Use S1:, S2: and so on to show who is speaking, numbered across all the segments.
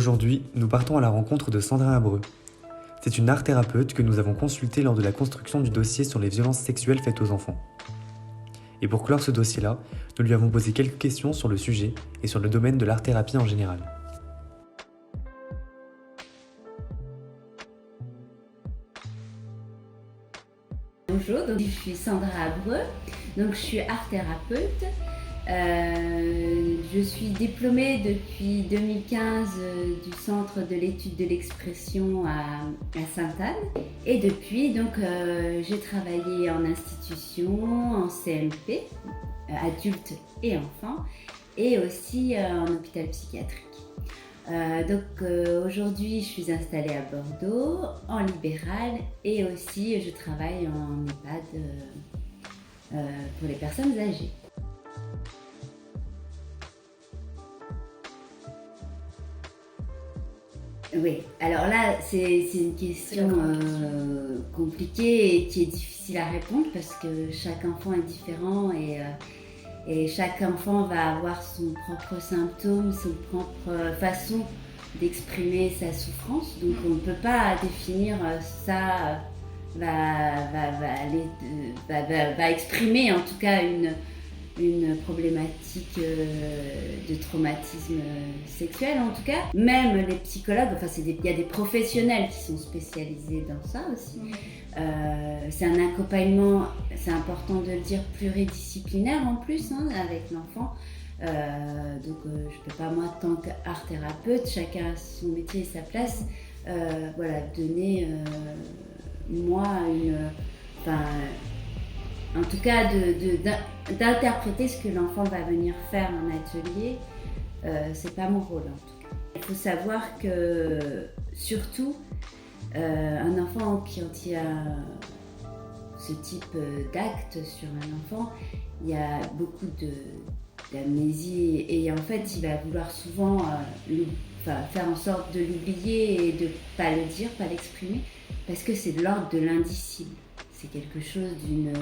S1: Aujourd'hui, nous partons à la rencontre de Sandra Abreu. C'est une art thérapeute que nous avons consultée lors de la construction du dossier sur les violences sexuelles faites aux enfants. Et pour clore ce dossier-là, nous lui avons posé quelques questions sur le sujet et sur le domaine de l'art-thérapie en général.
S2: Bonjour, donc je suis Sandra Abreu, donc je suis art thérapeute. Je suis diplômée depuis 2015 du Centre de l'étude de l'expression à Sainte-Anne. Et depuis, donc, j'ai travaillé en institution, en CMP, adultes et enfants, et aussi en hôpital psychiatrique. Aujourd'hui, je suis installée à Bordeaux, en libéral, et aussi je travaille en EHPAD pour les personnes âgées. Oui, alors là, c'est une question compliquée et qui est difficile à répondre parce que chaque enfant est différent et chaque enfant va avoir son propre symptôme, son propre façon d'exprimer sa souffrance. Donc on ne peut pas définir ça va exprimer en tout cas une problématique de traumatisme sexuel en tout cas. Même les psychologues, il y a des professionnels qui sont spécialisés dans ça aussi. C'est un accompagnement, c'est important de le dire, pluridisciplinaire en plus avec l'enfant. Je peux pas, moi, tant qu'art thérapeute, chacun a son métier et sa place, donner en tout cas d'interpréter ce que l'enfant va venir faire en atelier, c'est pas mon rôle en tout cas. Il faut savoir que surtout un enfant quand il y a ce type d'acte sur un enfant, il y a beaucoup d'amnésie et en fait il va vouloir souvent faire en sorte de l'oublier et de pas le dire, pas l'exprimer, parce que c'est de l'ordre de l'indicible. C'est quelque chose d'une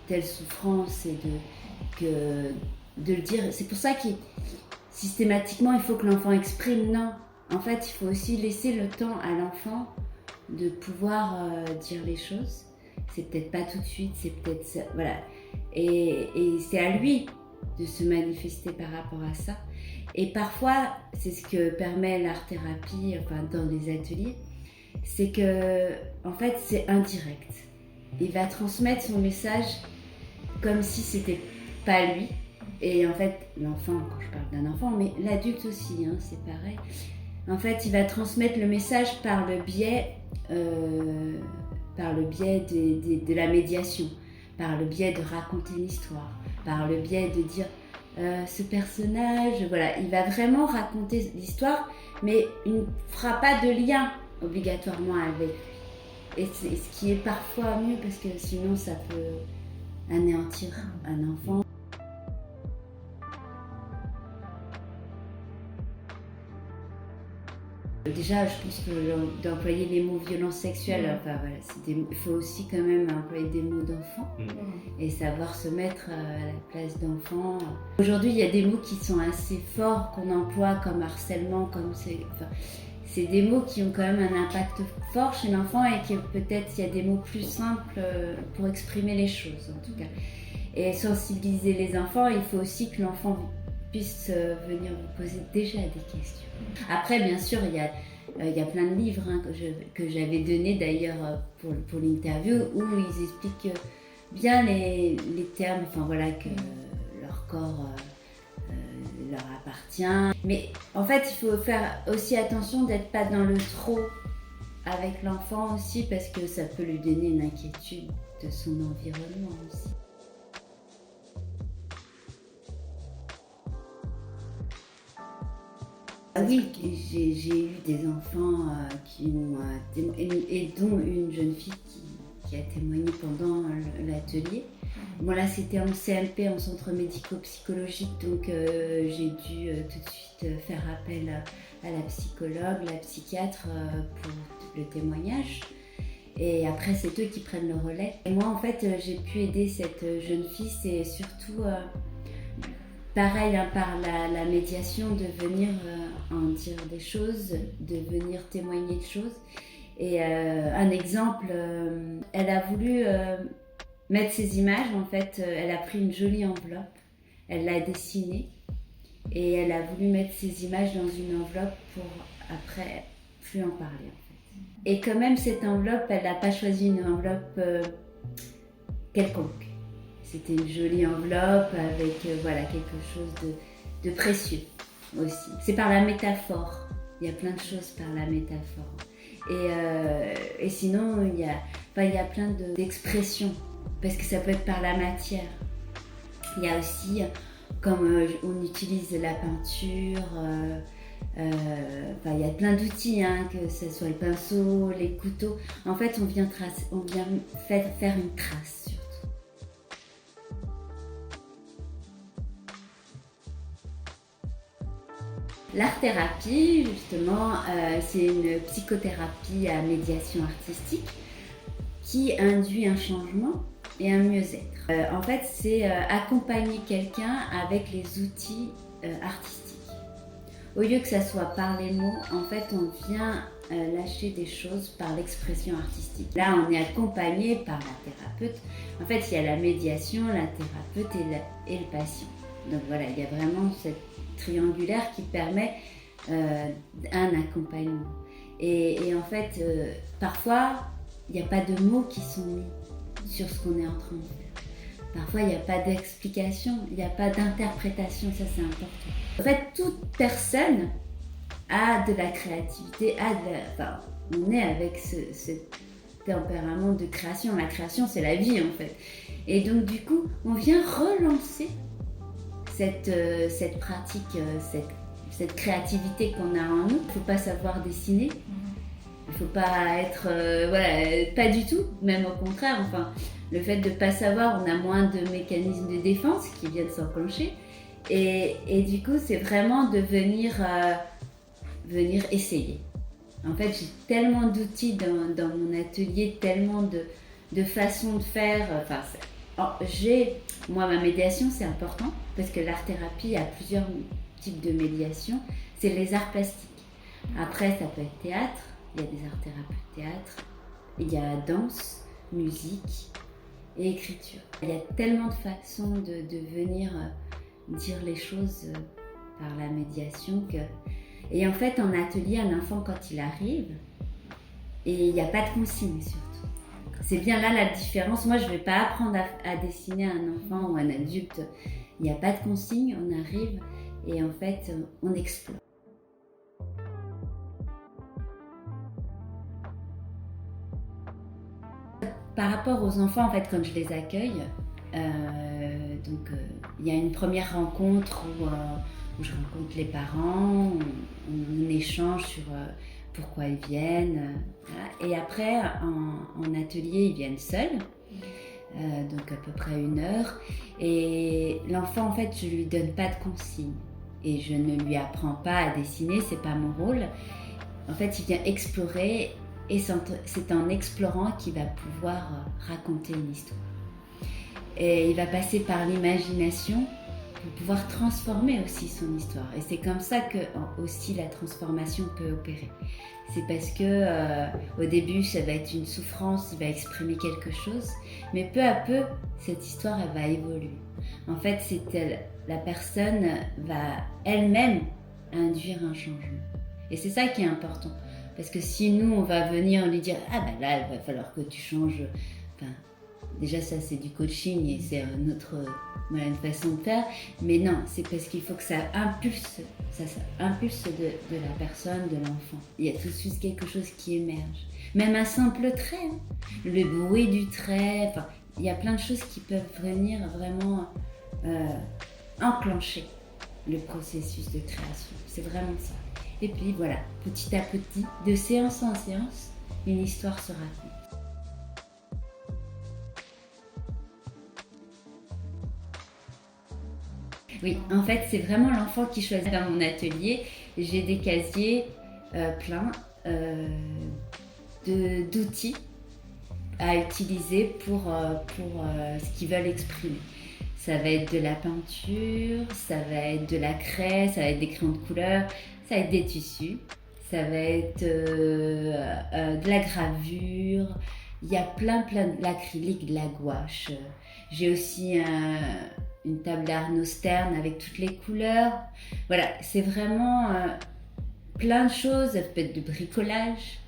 S2: telle souffrance et de le dire. C'est pour ça que systématiquement il faut que l'enfant exprime. Non, en fait il faut aussi laisser le temps à l'enfant de pouvoir dire les choses. C'est peut-être pas tout de suite, c'est peut-être ça, voilà. Et c'est à lui de se manifester par rapport à ça. Et parfois, c'est ce que permet l'art-thérapie, dans les ateliers, c'est que en fait c'est indirect. Il va transmettre son message comme si c'était pas lui. Et en fait, l'enfant, quand je parle d'un enfant, mais l'adulte aussi, c'est pareil. En fait, il va transmettre le message par le biais de la médiation, par le biais de raconter une histoire, par le biais de dire ce personnage, voilà, il va vraiment raconter l'histoire, mais il ne fera pas de lien obligatoirement avec lui. Et c'est ce qui est parfois mieux parce que sinon ça peut anéantir un enfant. Déjà, je pense que d'employer les mots violence sexuelle, il faut aussi quand même employer des mots d'enfant et savoir se mettre à la place d'enfant. Aujourd'hui, il y a des mots qui sont assez forts qu'on emploie comme harcèlement, c'est des mots qui ont quand même un impact fort chez l'enfant et que peut-être il y a des mots plus simples pour exprimer les choses en tout cas. Et sensibiliser les enfants, il faut aussi que l'enfant puisse venir vous poser déjà des questions. Après, bien sûr, il y a plein de livres que j'avais donnés d'ailleurs pour l'interview où ils expliquent bien les termes, que leur corps leur appartient. Mais en fait, il faut faire aussi attention d'être pas dans le trop avec l'enfant aussi parce que ça peut lui donner une inquiétude de son environnement aussi. Oui, j'ai eu des enfants qui ont et dont une jeune fille qui a témoigné pendant l'atelier. Bon là c'était en CMP, en centre médico-psychologique, donc j'ai dû tout de suite faire appel à la psychologue, la psychiatre pour le témoignage. Et après c'est eux qui prennent le relais. Et moi en fait j'ai pu aider cette jeune fille, c'est surtout pareil, hein, par la médiation, de venir en dire des choses, de venir témoigner de choses. Et un exemple, elle a voulu mettre ses images, en fait, elle a pris une jolie enveloppe, elle l'a dessinée, et elle a voulu mettre ses images dans une enveloppe pour après plus en parler, en fait. Et quand même, cette enveloppe, elle n'a pas choisi une enveloppe quelconque. C'était une jolie enveloppe avec voilà, quelque chose de précieux aussi. C'est par la métaphore. Il y a plein de choses par la métaphore. Et sinon, il y a plein d'expressions. Parce que ça peut être par la matière. Il y a aussi, comme on utilise la peinture, il y a plein d'outils, hein, que ce soit le pinceau, les couteaux. En fait, on vient faire une trace surtout. L'art-thérapie, justement, c'est une psychothérapie à médiation artistique qui induit un changement et un mieux-être. En fait, c'est accompagner quelqu'un avec les outils artistiques. Au lieu que ça soit par les mots, en fait, on vient lâcher des choses par l'expression artistique. Là, on est accompagné par la thérapeute. En fait, il y a la médiation, la thérapeute et le patient. Donc voilà, il y a vraiment cette triangulaire qui permet un accompagnement. Et en fait, parfois, il n'y a pas de mots qui sont mis sur ce qu'on est en train de faire. Parfois, il n'y a pas d'explication, il n'y a pas d'interprétation, ça c'est important. En fait, toute personne a de la créativité, on est avec ce tempérament de création. La création, c'est la vie en fait. Et donc du coup, on vient relancer cette pratique, cette créativité qu'on a en nous. Il ne faut pas savoir dessiner. Il ne faut pas être, pas du tout, même au contraire. Enfin, le fait de ne pas savoir, on a moins de mécanismes de défense qui viennent s'enclencher. Et du coup, c'est vraiment de venir essayer. En fait, j'ai tellement d'outils dans mon atelier, tellement de façons de faire. Moi, ma médiation, c'est important parce que l'art-thérapie a plusieurs types de médiation. C'est les arts plastiques. Après, ça peut être théâtre. Il y a des art-thérapeutes théâtre. Il y a danse, musique et écriture. Il y a tellement de façons de venir dire les choses par la médiation que... Et en fait, en atelier, un enfant, quand il arrive, et il n'y a pas de consigne surtout. C'est bien là la différence. Moi, je ne vais pas apprendre à dessiner un enfant ou un adulte. Il n'y a pas de consigne, on arrive et en fait, on explore. Par rapport aux enfants, en fait, quand je les accueille, il y a une première rencontre où je rencontre les parents, on échange sur pourquoi ils viennent. Voilà. Et après, en atelier, ils viennent seuls, donc à peu près 1 heure. Et l'enfant, en fait, je ne lui donne pas de consignes. Et je ne lui apprends pas à dessiner, c'est pas mon rôle. En fait, il vient explorer et c'est en explorant qu'il va pouvoir raconter une histoire. Et il va passer par l'imagination pour pouvoir transformer aussi son histoire. Et c'est comme ça que aussi la transformation peut opérer. C'est parce que au début, ça va être une souffrance, il va exprimer quelque chose, mais peu à peu, cette histoire, elle va évoluer. En fait, la personne va elle-même induire un changement. Et c'est ça qui est important. Parce que si nous, on va venir lui dire « Ah ben là, il va falloir que tu changes », déjà ça c'est du coaching et c'est une façon de faire, mais non, c'est parce qu'il faut que ça impulse de la personne, de l'enfant. Il y a tout de suite quelque chose qui émerge. Même un simple trait, hein. Le bruit du trait, il y a plein de choses qui peuvent venir vraiment enclencher le processus de création. C'est vraiment ça. Et puis voilà, petit à petit, de séance en séance, une histoire se raconte. Oui, en fait, c'est vraiment l'enfant qui choisit. Dans mon atelier, j'ai des casiers pleins d'outils à utiliser pour ce qu'ils veulent exprimer. Ça va être de la peinture, ça va être de la craie, ça va être des crayons de couleur, ça va être des tissus, ça va être de la gravure. Il y a plein de l'acrylique, de la gouache. J'ai aussi une table d'Arnaud Stern avec toutes les couleurs. Voilà, c'est vraiment plein de choses. Ça peut être de bricolage.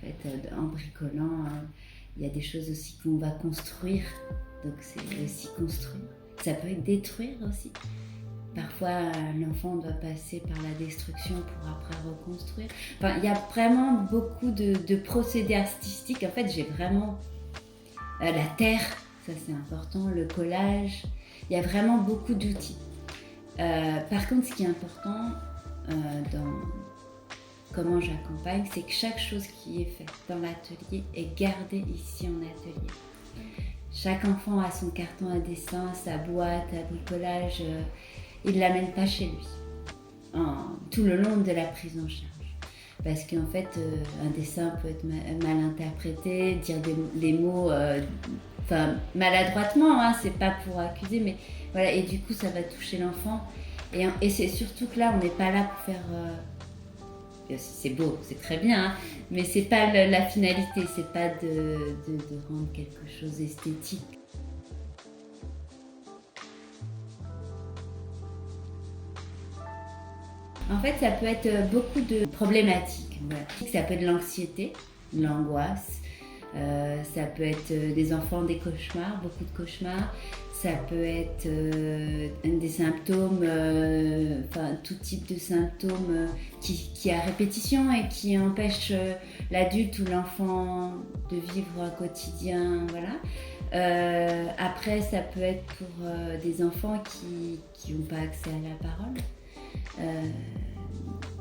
S2: En fait, en bricolant, il y a des choses aussi qu'on va construire. Donc c'est aussi construire. Ça peut être détruire aussi. Parfois, l'enfant doit passer par la destruction pour après reconstruire. Enfin, il y a vraiment beaucoup de procédés artistiques. En fait, j'ai vraiment la terre, ça c'est important, le collage. Il y a vraiment beaucoup d'outils. Par contre, ce qui est important dans comment j'accompagne, c'est que chaque chose qui est faite dans l'atelier est gardée ici en atelier. Chaque enfant a son carton à dessin, sa boîte à bricolage. Il ne l'amène pas chez lui, tout le long de la prise en charge. Parce qu'en fait, un dessin peut être mal interprété, dire des mots maladroitement, hein, c'est pas pour accuser, mais voilà, et du coup ça va toucher l'enfant. Et c'est surtout que là, on n'est pas là pour faire... c'est beau, c'est très bien, hein, mais c'est pas la finalité, c'est pas de rendre quelque chose d'esthétique. En fait, ça peut être beaucoup de problématiques. Voilà. Ça peut être de l'anxiété, de l'angoisse. Ça peut être des enfants, des cauchemars, beaucoup de cauchemars. Ça peut être des symptômes, tout type de symptômes qui a répétition et qui empêchent l'adulte ou l'enfant de vivre un quotidien. Voilà. Après, ça peut être pour des enfants qui n'ont pas accès à la parole.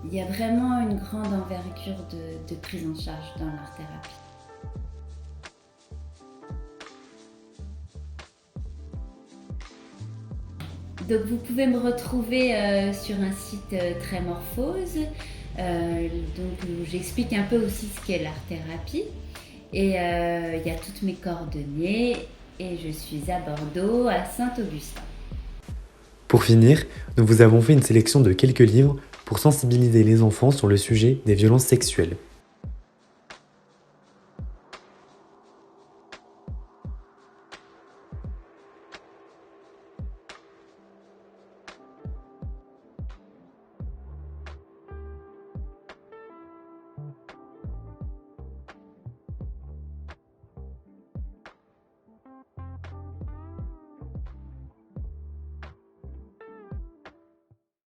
S2: Il y a vraiment une grande envergure de prise en charge dans l'art-thérapie. Donc vous pouvez me retrouver sur un site Trémorphose, donc où j'explique un peu aussi ce qu'est l'art-thérapie. Et il y a toutes mes coordonnées et je suis à Bordeaux, à Saint-Augustin.
S1: Pour finir, nous vous avons fait une sélection de quelques livres pour sensibiliser les enfants sur le sujet des violences sexuelles.